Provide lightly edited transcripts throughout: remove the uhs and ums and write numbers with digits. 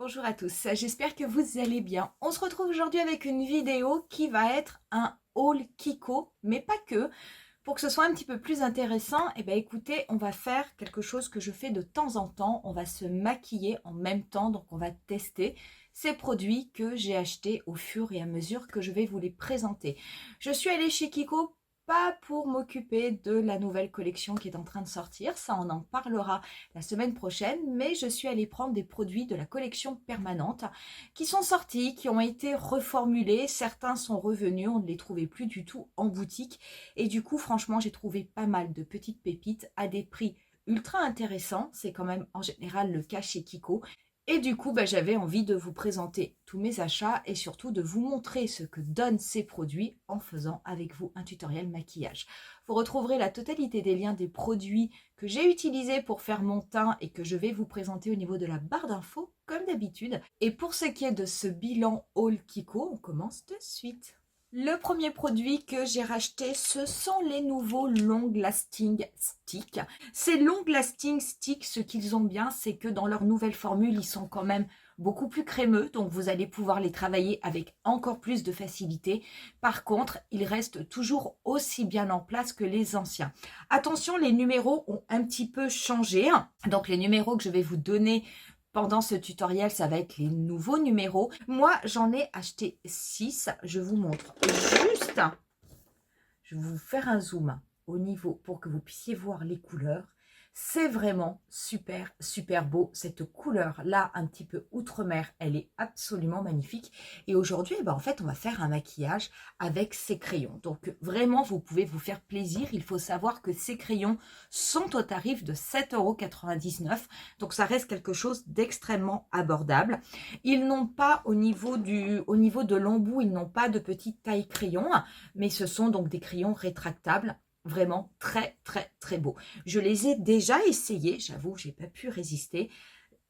Bonjour à tous, j'espère que vous allez bien. On se retrouve aujourd'hui avec une vidéo qui va être un haul Kiko, mais pas que. Pour que ce soit un petit peu plus intéressant, écoutez, on va faire quelque chose que je fais de temps en temps. On va se maquiller en même temps, donc on va tester ces produits que j'ai achetés au fur et à mesure que je vais vous les présenter. Je suis allée chez Kiko pas pour m'occuper de la nouvelle collection qui est en train de sortir, ça on en parlera la semaine prochaine, mais je suis allée prendre des produits de la collection permanente qui sont sortis, qui ont été reformulés, certains sont revenus, on ne les trouvait plus du tout en boutique et du coup franchement j'ai trouvé pas mal de petites pépites à des prix ultra intéressants, c'est quand même en général le cas chez Kiko. Et du coup, j'avais envie de vous présenter tous mes achats et surtout de vous montrer ce que donnent ces produits en faisant avec vous un tutoriel maquillage. Vous retrouverez la totalité des liens des produits que j'ai utilisés pour faire mon teint et que je vais vous présenter au niveau de la barre d'infos comme d'habitude. Et pour ce qui est de ce bilan haul Kiko, on commence de suite. Le premier produit que j'ai racheté, ce sont les nouveaux Long Lasting Sticks. Ces Long Lasting Sticks, ce qu'ils ont bien, c'est que dans leur nouvelle formule, ils sont quand même beaucoup plus crémeux, donc vous allez pouvoir les travailler avec encore plus de facilité. Par contre, ils restent toujours aussi bien en place que les anciens. Attention, les numéros ont un petit peu changé. Donc les numéros que je vais vous donner pendant ce tutoriel, ça va être les nouveaux numéros. Moi, j'en ai acheté 6. Je vous montre juste. Je vais vous faire un zoom au niveau pour que vous puissiez voir les couleurs. C'est vraiment super, super beau. Cette couleur-là, un petit peu outre-mer, elle est absolument magnifique. Et aujourd'hui, en fait, on va faire un maquillage avec ces crayons. Donc, vraiment, vous pouvez vous faire plaisir. Il faut savoir que ces crayons sont au tarif de 7,99 €. Donc, ça reste quelque chose d'extrêmement abordable. Ils n'ont pas, au niveau de l'embout, ils n'ont pas de petite taille crayon, mais ce sont donc des crayons rétractables. Vraiment très, très, très beau. Je les ai déjà essayés, j'avoue, j'ai pas pu résister.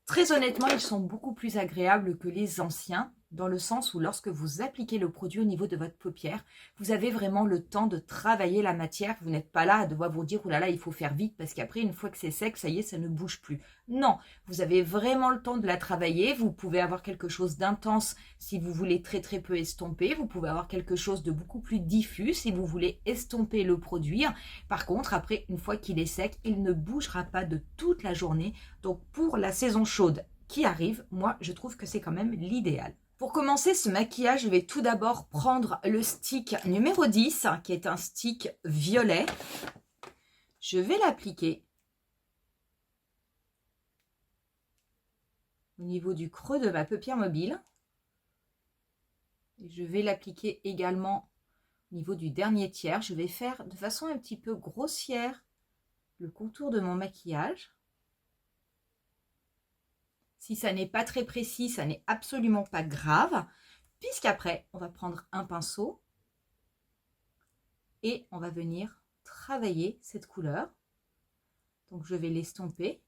Très honnêtement, ils sont beaucoup plus agréables que les anciens, dans le sens où lorsque vous appliquez le produit au niveau de votre paupière, vous avez vraiment le temps de travailler la matière. Vous n'êtes pas là à devoir vous dire, oh là là, il faut faire vite, parce qu'après, une fois que c'est sec, ça y est, ça ne bouge plus. Non, vous avez vraiment le temps de la travailler. Vous pouvez avoir quelque chose d'intense si vous voulez très très peu estomper. Vous pouvez avoir quelque chose de beaucoup plus diffus si vous voulez estomper le produit. Par contre, après, une fois qu'il est sec, il ne bougera pas de toute la journée. Donc, pour la saison chaude qui arrive, moi, je trouve que c'est quand même l'idéal. Pour commencer ce maquillage, je vais tout d'abord prendre le stick numéro 10, qui est un stick violet. Je vais l'appliquer au niveau du creux de ma paupière mobile. Et je vais l'appliquer également au niveau du dernier tiers. Je vais faire de façon un petit peu grossière le contour de mon maquillage. Si ça n'est pas très précis, ça n'est absolument pas grave, puisqu'après, on va prendre un pinceau et on va venir travailler cette couleur. Donc, je vais l'estomper.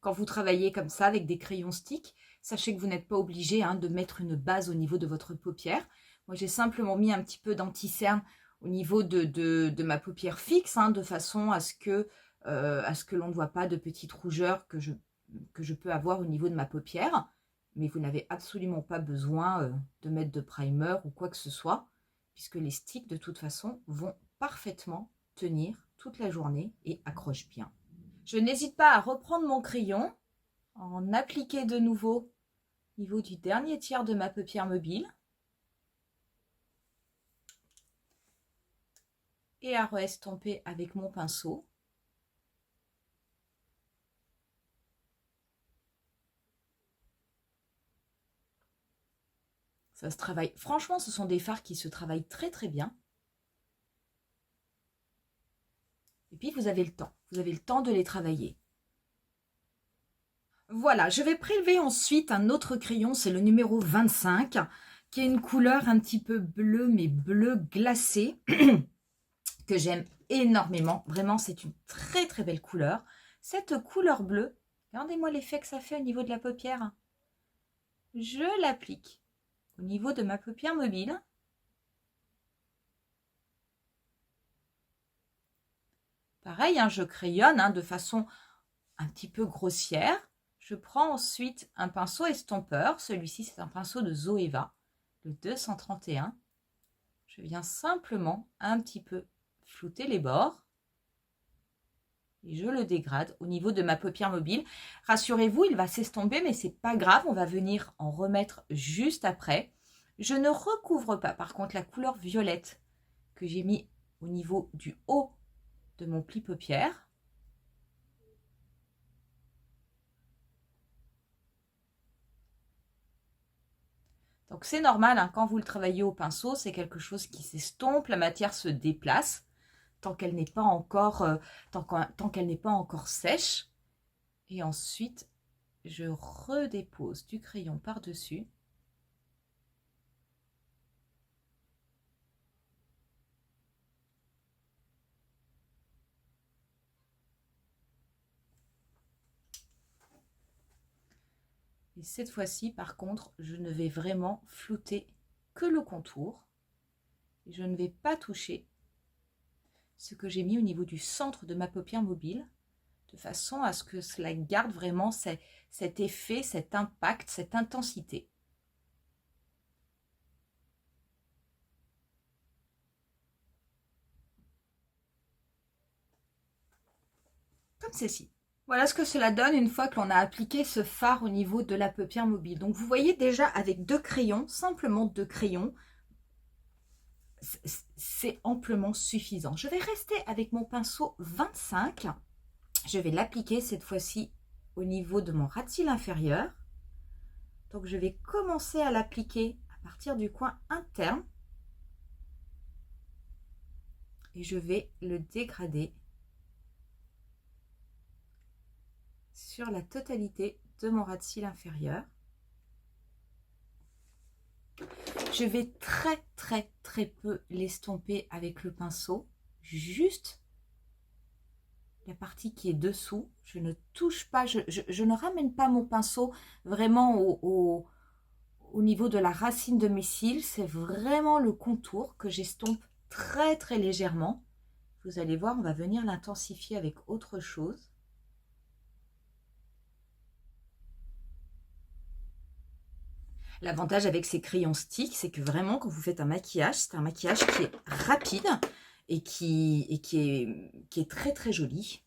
Quand vous travaillez comme ça avec des crayons stick, sachez que vous n'êtes pas obligé de mettre une base au niveau de votre paupière. Moi, j'ai simplement mis un petit peu d'anti-cerne au niveau de ma paupière fixe, de façon à ce que l'on ne voit pas de petites rougeurs que je peux avoir au niveau de ma paupière. Mais vous n'avez absolument pas besoin de mettre de primer ou quoi que ce soit, puisque les sticks, de toute façon, vont parfaitement tenir toute la journée et accrochent bien. Je n'hésite pas à reprendre mon crayon, en appliquer de nouveau au niveau du dernier tiers de ma paupière mobile et à re-estomper avec mon pinceau. Ça se travaille. Franchement, ce sont des fards qui se travaillent très très bien. Et puis, vous avez le temps. Vous avez le temps de les travailler. Voilà, je vais prélever ensuite un autre crayon, c'est le numéro 25, qui est une couleur un petit peu bleue, mais bleu glacé, que j'aime énormément. Vraiment, c'est une très très belle couleur. Cette couleur bleue, regardez-moi l'effet que ça fait au niveau de la paupière. Je l'applique au niveau de ma paupière mobile. Pareil, hein, je crayonne de façon un petit peu grossière. Je prends ensuite un pinceau estompeur. Celui-ci, c'est un pinceau de Zoeva, le 231. Je viens simplement un petit peu flouter les bords. Et je le dégrade au niveau de ma paupière mobile. Rassurez-vous, il va s'estomper, mais c'est pas grave. On va venir en remettre juste après. Je ne recouvre pas, par contre, la couleur violette que j'ai mis au niveau du haut de mon pli paupière. Donc c'est normal, hein, quand vous le travaillez au pinceau, c'est quelque chose qui s'estompe, la matière se déplace tant qu'elle n'est pas encore, tant qu'elle n'est pas encore sèche. Et ensuite, je redépose du crayon par-dessus. Et cette fois-ci, par contre, je ne vais vraiment flouter que le contour. Et je ne vais pas toucher ce que j'ai mis au niveau du centre de ma paupière mobile, de façon à ce que cela garde vraiment cet effet, cet impact, cette intensité. Comme ceci. Voilà ce que cela donne une fois que l'on a appliqué ce fard au niveau de la paupière mobile. Donc vous voyez déjà avec deux crayons, simplement deux crayons, c'est amplement suffisant. Je vais rester avec mon pinceau 25. Je vais l'appliquer cette fois-ci au niveau de mon ras de cils inférieur. Donc je vais commencer à l'appliquer à partir du coin interne. Et je vais le dégrader sur la totalité de mon ras de cils inférieur. Je vais très peu l'estomper avec le pinceau, juste la partie qui est dessous. Je ne touche pas, je ne ramène pas mon pinceau vraiment au niveau de la racine de mes cils. C'est vraiment le contour que j'estompe très légèrement. Vous allez voir, on va venir l'intensifier avec autre chose. L'avantage avec ces crayons stick, c'est que vraiment, quand vous faites un maquillage, c'est un maquillage qui est rapide et qui est très joli.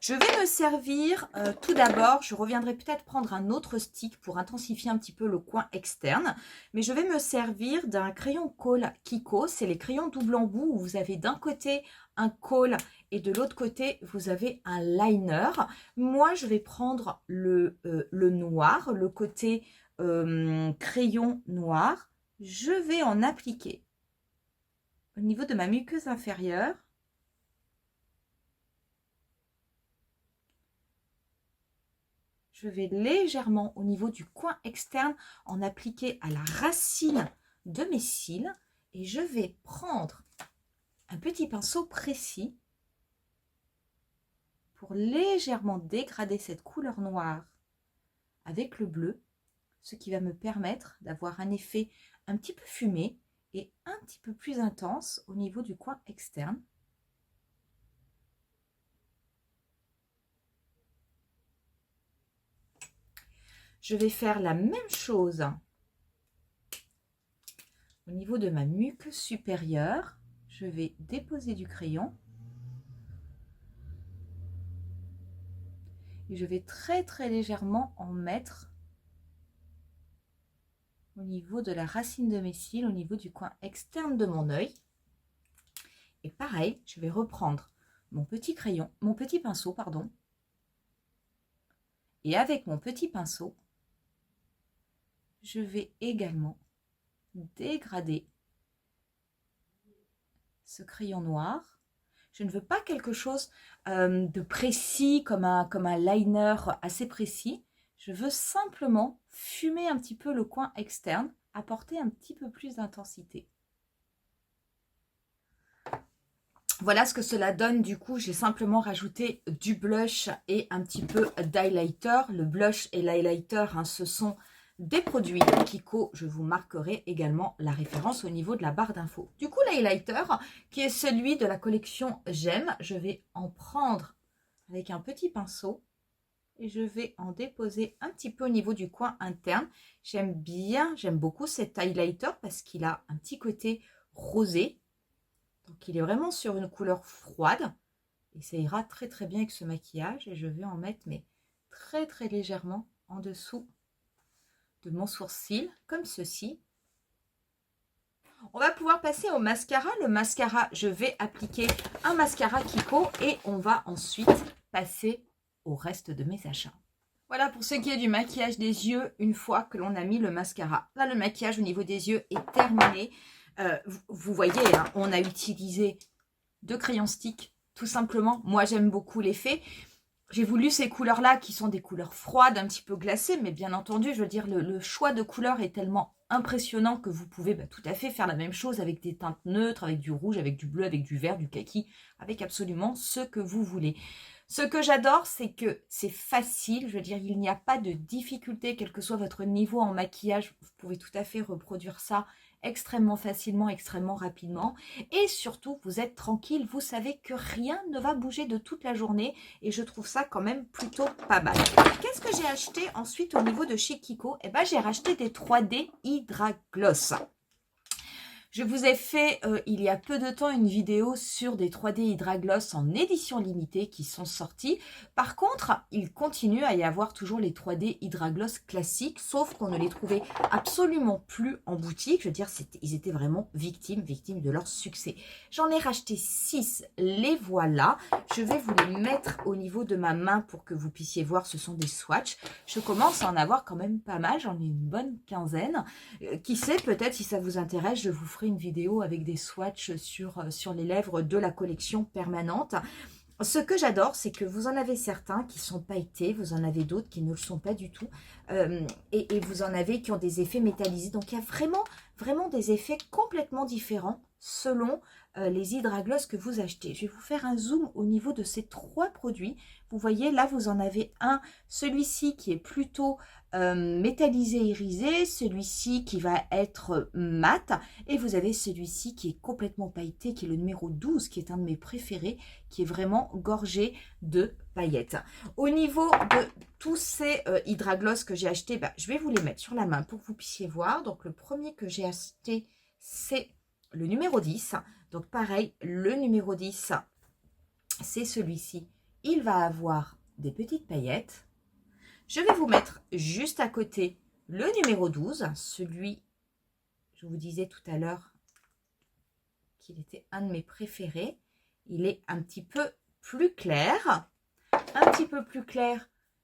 Je vais me servir, tout d'abord, je reviendrai peut-être prendre un autre stick pour intensifier un petit peu le coin externe. Mais je vais me servir d'un crayon colle Kiko. C'est les crayons double embout où vous avez d'un côté un colle et de l'autre côté, vous avez un liner. Moi, je vais prendre le noir, le côté crayon noir. Je vais en appliquer au niveau de ma muqueuse inférieure. Je vais légèrement au niveau du coin externe en appliquer à la racine de mes cils et je vais prendre un petit pinceau précis pour légèrement dégrader cette couleur noire avec le bleu, ce qui va me permettre d'avoir un effet un petit peu fumé et un petit peu plus intense au niveau du coin externe. Je vais faire la même chose au niveau de ma muqueuse supérieure. Je vais déposer du crayon. Et je vais très légèrement en mettre au niveau de la racine de mes cils, au niveau du coin externe de mon œil. Et pareil, je vais reprendre mon petit crayon, mon petit pinceau, pardon. Et avec mon petit pinceau, je vais également dégrader ce crayon noir. Je ne veux pas quelque chose de précis, comme un liner assez précis. Je veux simplement fumer un petit peu le coin externe, apporter un petit peu plus d'intensité. Voilà ce que cela donne. Du coup, j'ai simplement rajouté du blush et un petit peu d'highlighter. Le blush et l'highlighter, hein, ce sont des produits Kiko, je vous marquerai également la référence au niveau de la barre d'infos. Du coup, l'highlighter, qui est celui de la collection J'aime, je vais en prendre avec un petit pinceau et je vais en déposer un petit peu au niveau du coin interne. J'aime beaucoup cet highlighter parce qu'il a un petit côté rosé. Donc, il est vraiment sur une couleur froide et ça ira très très bien avec ce maquillage. Et je vais en mettre mais très très légèrement en dessous de mon sourcil, comme ceci. On va pouvoir passer au mascara. Le mascara, je vais appliquer un mascara Kiko et on va ensuite passer au reste de mes achats. Voilà pour ce qui est du maquillage des yeux une fois que l'on a mis le mascara. Là, le maquillage au niveau des yeux est terminé. Vous voyez, hein, on a utilisé 2 crayons stick, tout simplement. Moi, j'aime beaucoup l'effet. J'ai voulu ces couleurs-là qui sont des couleurs froides, un petit peu glacées, mais bien entendu, je veux dire, le choix de couleurs est tellement impressionnant que vous pouvez tout à fait faire la même chose avec des teintes neutres, avec du rouge, avec du bleu, avec du vert, du kaki, avec absolument ce que vous voulez. Ce que j'adore, c'est que c'est facile, je veux dire, il n'y a pas de difficulté, quel que soit votre niveau en maquillage, vous pouvez tout à fait reproduire ça extrêmement facilement, extrêmement rapidement. Et surtout, vous êtes tranquille, vous savez que rien ne va bouger de toute la journée. Et je trouve ça quand même plutôt pas mal. Qu'est-ce que j'ai acheté ensuite au niveau de chez Kiko? Eh ben, j'ai racheté des 3D Hydra Gloss. Je vous ai fait il y a peu de temps une vidéo sur des 3D Hydra Gloss en édition limitée qui sont sortis. Par contre, il continue à y avoir toujours les 3D Hydra Gloss classiques, sauf qu'on ne les trouvait absolument plus en boutique. Je veux dire, ils étaient vraiment victimes de leur succès. J'en ai racheté 6, les voilà. Je vais vous les mettre au niveau de ma main pour que vous puissiez voir, ce sont des swatchs. Je commence à en avoir quand même pas mal, j'en ai une bonne quinzaine. Qui sait, peut-être si ça vous intéresse, je vous ferai une vidéo avec des swatchs sur les lèvres de la collection permanente. Ce que j'adore, c'est que vous en avez certains qui sont pailletés, vous en avez d'autres qui ne le sont pas du tout, et vous en avez qui ont des effets métallisés. Donc il y a vraiment des effets complètement différents selon les Hydra Gloss que vous achetez. Je vais vous faire un zoom au niveau de ces 3 produits. Vous voyez, là, vous en avez un, celui-ci qui est plutôt métallisé, irisé, celui-ci qui va être mat, et vous avez celui-ci qui est complètement pailleté, qui est le numéro 12, qui est un de mes préférés, qui est vraiment gorgé de paillettes. Au niveau de tous ces Hydra Gloss que j'ai achetés, je vais vous les mettre sur la main pour que vous puissiez voir. Donc, le premier que j'ai acheté, c'est le numéro 10. Donc, pareil, le numéro 10, c'est celui-ci. Il va avoir des petites paillettes. Je vais vous mettre juste à côté le numéro 12, celui, je vous disais tout à l'heure qu'il était un de mes préférés. Il est un petit peu plus clair,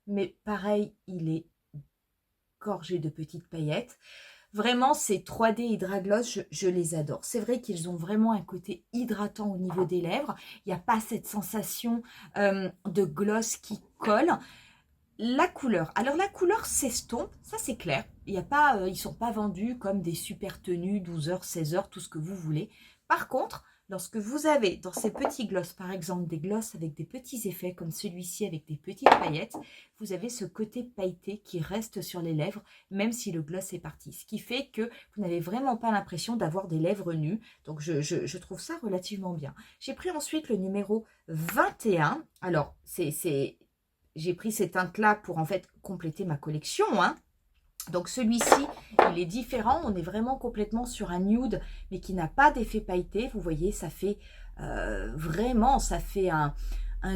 mais pareil, il est gorgé de petites paillettes. Vraiment, ces 3D Hydra Gloss, je les adore. C'est vrai qu'ils ont vraiment un côté hydratant au niveau des lèvres. Il n'y a pas cette sensation de gloss qui colle. La couleur. Alors, la couleur s'estompe, ça c'est clair. Il y a pas, ils ne sont pas vendus comme des super tenues, 12 heures, 16 heures, tout ce que vous voulez. Par contre, lorsque vous avez dans ces petits gloss, par exemple, des gloss avec des petits effets comme celui-ci avec des petites paillettes, vous avez ce côté pailleté qui reste sur les lèvres, même si le gloss est parti. Ce qui fait que vous n'avez vraiment pas l'impression d'avoir des lèvres nues. Donc, je trouve ça relativement bien. J'ai pris ensuite le numéro 21. Alors, j'ai pris ces teintes-là pour en fait compléter ma collection, hein. Donc celui-ci, il est différent. On est vraiment complètement sur un nude, mais qui n'a pas d'effet pailleté. Vous voyez, ça fait vraiment, ça fait un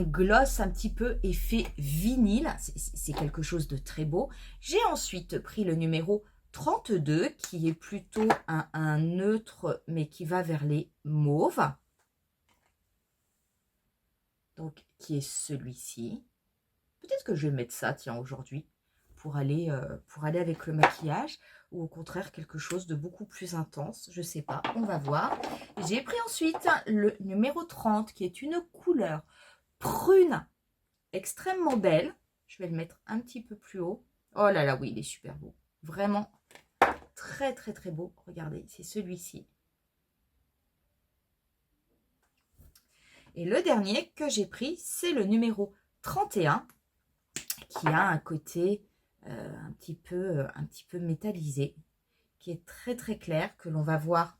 gloss un petit peu effet vinyle. C'est quelque chose de très beau. J'ai ensuite pris le numéro 32, qui est plutôt un neutre, mais qui va vers les mauves. Donc, qui est celui-ci. Peut-être que je vais mettre ça, tiens, aujourd'hui, pour aller avec le maquillage, ou au contraire, quelque chose de beaucoup plus intense. Je ne sais pas, on va voir. J'ai pris ensuite le numéro 30, qui est une couleur prune, extrêmement belle. Je vais le mettre un petit peu plus haut. Oh là là, oui, il est super beau. Vraiment très, très, très beau. Regardez, c'est celui-ci. Et le dernier que j'ai pris, c'est le numéro 31. Qui a un côté un petit peu métallisé, qui est très très clair, que l'on va voir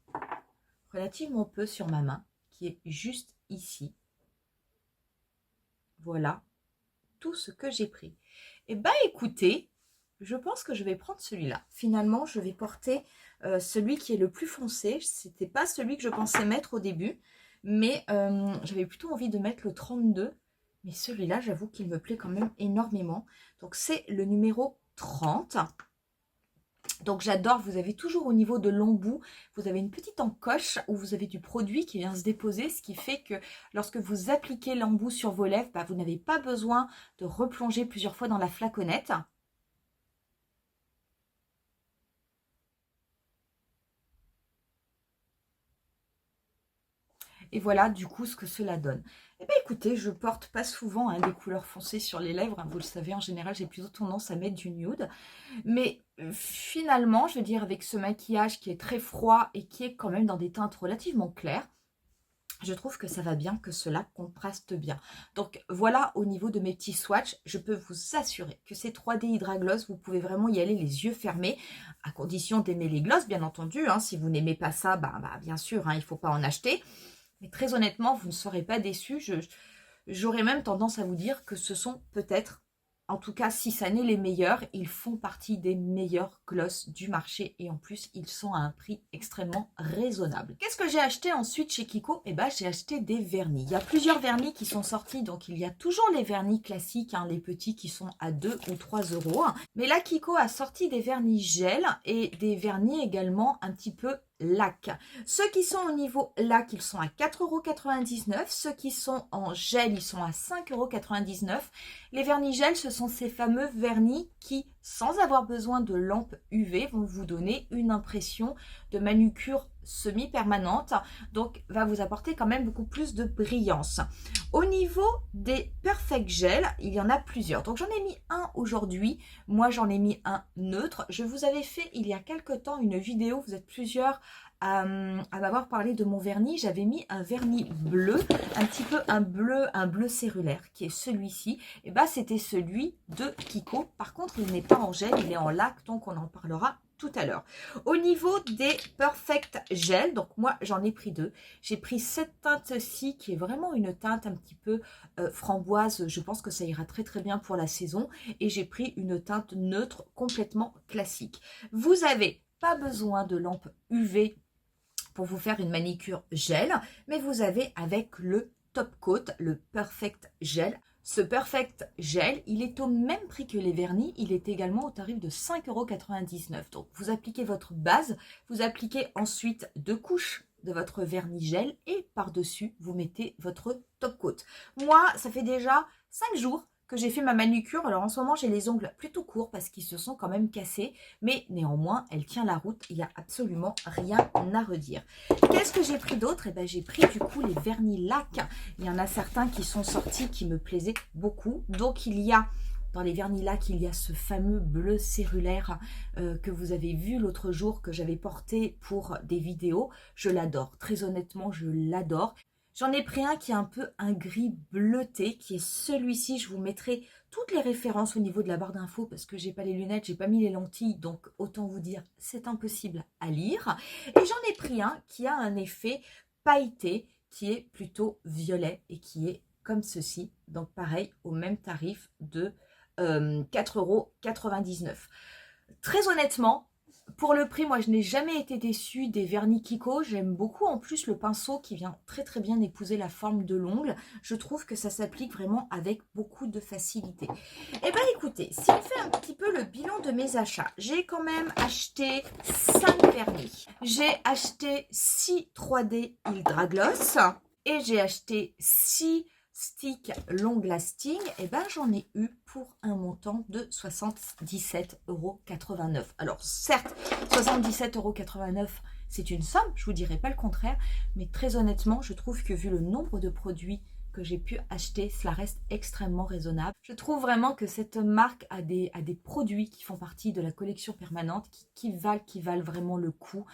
relativement peu sur ma main, qui est juste ici. Voilà tout ce que j'ai pris. Et bah écoutez, je pense que je vais prendre celui-là. Finalement, je vais porter celui qui est le plus foncé. C'était pas celui que je pensais mettre au début, mais j'avais plutôt envie de mettre le 32. Mais celui-là, j'avoue qu'il me plaît quand même énormément. Donc c'est le numéro 30. Donc j'adore, vous avez toujours au niveau de l'embout, vous avez une petite encoche où vous avez du produit qui vient se déposer, ce qui fait que lorsque vous appliquez l'embout sur vos lèvres, bah, vous n'avez pas besoin de replonger plusieurs fois dans la flaconnette. Et voilà du coup ce que cela donne. Eh bien écoutez, je porte pas souvent des couleurs foncées sur les lèvres, hein, vous le savez, en général j'ai plutôt tendance à mettre du nude. Mais finalement, je veux dire, avec ce maquillage qui est très froid et qui est quand même dans des teintes relativement claires, je trouve que ça va bien, que cela contraste bien. Donc voilà, au niveau de mes petits swatchs, je peux vous assurer que ces 3D Hydra Gloss, vous pouvez vraiment y aller les yeux fermés, à condition d'aimer les gloss, bien entendu. Hein. Si vous n'aimez pas ça, bien sûr, hein, il ne faut pas en acheter. Mais très honnêtement, vous ne serez pas déçus. J'aurais même tendance à vous dire que ce sont peut-être, en tout cas, si ça n'est les meilleurs, ils font partie des meilleurs gloss du marché. Et en plus, ils sont à un prix extrêmement raisonnable. Qu'est-ce que j'ai acheté ensuite chez Kiko? Eh bien, j'ai acheté des vernis. Il y a plusieurs vernis qui sont sortis. Donc, il y a toujours les vernis classiques, hein, les petits qui sont à 2 ou 3 euros. Mais là, Kiko a sorti des vernis gel et des vernis également un petit peu lac. Ceux qui sont au niveau lac, ils sont à 4,99 €. Ceux qui sont en gel, ils sont à 5,99 €. Les vernis gel, ce sont ces fameux vernis qui, sans avoir besoin de lampe UV, vont vous donner une impression de manucure semi-permanente. Donc, va vous apporter quand même beaucoup plus de brillance. Au niveau des Perfect Gel, il y en a plusieurs. Donc, j'en ai mis un aujourd'hui. Moi, j'en ai mis un neutre. Je vous avais fait, il y a quelque temps, une vidéo. Vous êtes plusieurs à m'avoir parlé de mon vernis. J'avais mis un vernis bleu, un petit peu un bleu cellulaire, qui est celui-ci. Et bah, c'était celui de Kiko. Par contre, il n'est pas en gel, il est en lac, donc on en parlera tout à l'heure. Au niveau des Perfect Gel, donc moi j'en ai pris deux. J'ai pris cette teinte-ci qui est vraiment une teinte un petit peu framboise. Je pense que ça ira très très bien pour la saison. Et j'ai pris une teinte neutre complètement classique. Vous avez pas besoin de lampe UV pour vous faire une manicure gel, mais vous avez avec le Top Coat, le Perfect Gel. Ce Perfect Gel, il est au même prix que les vernis, il est également au tarif de 5,99 €. Donc vous appliquez votre base, vous appliquez ensuite 2 couches de votre vernis gel et par-dessus, vous mettez votre Top Coat. Moi, ça fait déjà 5 jours que j'ai fait ma manucure. Alors en ce moment, j'ai les ongles plutôt courts parce qu'ils se sont quand même cassés. Mais néanmoins, elle tient la route. Il n'y a absolument rien à redire. Qu'est-ce que j'ai pris d'autre? Eh bien, j'ai pris du coup les vernis lac. Il y en a certains qui sont sortis qui me plaisaient beaucoup. Donc, il y a... Dans les vernis lac, il y a ce fameux bleu cellulaire que vous avez vu l'autre jour, que j'avais porté pour des vidéos. Je l'adore. Très honnêtement, je l'adore. J'en ai pris un qui est un peu un gris bleuté, qui est celui-ci. Je vous mettrai toutes les références au niveau de la barre d'infos parce que j'ai pas les lunettes, j'ai pas mis les lentilles, donc autant vous dire, c'est impossible à lire. Et j'en ai pris un qui a un effet pailleté, qui est plutôt violet et qui est comme ceci. Donc pareil, au même tarif de 4,99 €. Très honnêtement, pour le prix, moi je n'ai jamais été déçue des vernis Kiko. J'aime beaucoup en plus le pinceau qui vient très très bien épouser la forme de l'ongle. Je trouve que ça s'applique vraiment avec beaucoup de facilité. Et bien écoutez, si on fait un petit peu le bilan de mes achats, j'ai quand même acheté 5 vernis. J'ai acheté 6 3D Hydra Gloss et j'ai acheté 6 stick long lasting, et ben j'en ai eu pour un montant de 77,89 €. Alors certes, 77,89 €, c'est une somme, je vous dirai pas le contraire, mais très honnêtement, je trouve que vu le nombre de produits que j'ai pu acheter, cela reste extrêmement raisonnable. Je trouve vraiment que cette marque a des produits qui font partie de la collection permanente, qui valent vraiment le coup,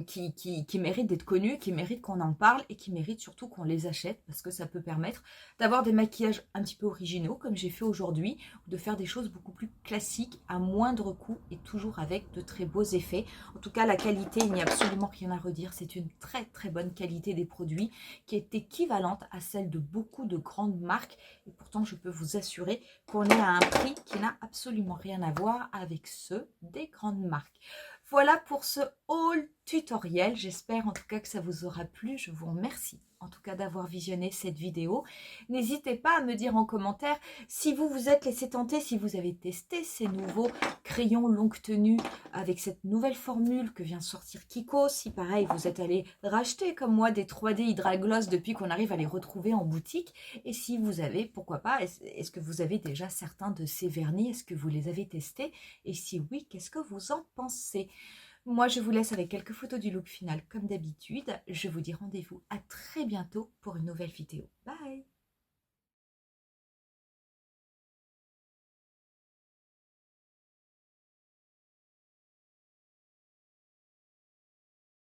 qui méritent d'être connus, qui méritent qu'on en parle et qui méritent surtout qu'on les achète parce que ça peut permettre d'avoir des maquillages un petit peu originaux comme j'ai fait aujourd'hui, ou de faire des choses beaucoup plus classiques à moindre coût et toujours avec de très beaux effets. En tout cas, la qualité, il n'y a absolument rien à redire. C'est une très très bonne qualité des produits qui est équivalente à celle de beaucoup de grandes marques. Et pourtant, je peux vous assurer qu'on est à un prix qui n'a absolument rien à voir avec ceux des grandes marques. Voilà pour ce haul tutoriel. J'espère en tout cas que ça vous aura plu. Je vous remercie en tout cas d'avoir visionné cette vidéo. N'hésitez pas à me dire en commentaire si vous vous êtes laissé tenter, si vous avez testé ces nouveaux crayons longue tenue avec cette nouvelle formule que vient sortir Kiko. Si pareil, vous êtes allé racheter comme moi des 3D Hydragloss depuis qu'on arrive à les retrouver en boutique. Et si vous avez, pourquoi pas, est-ce que vous avez déjà certains de ces vernis? Est-ce que vous les avez testés? Et si oui, qu'est-ce que vous en pensez? Moi, je vous laisse avec quelques photos du look final comme d'habitude. Je vous dis rendez-vous à très bientôt pour une nouvelle vidéo. Bye!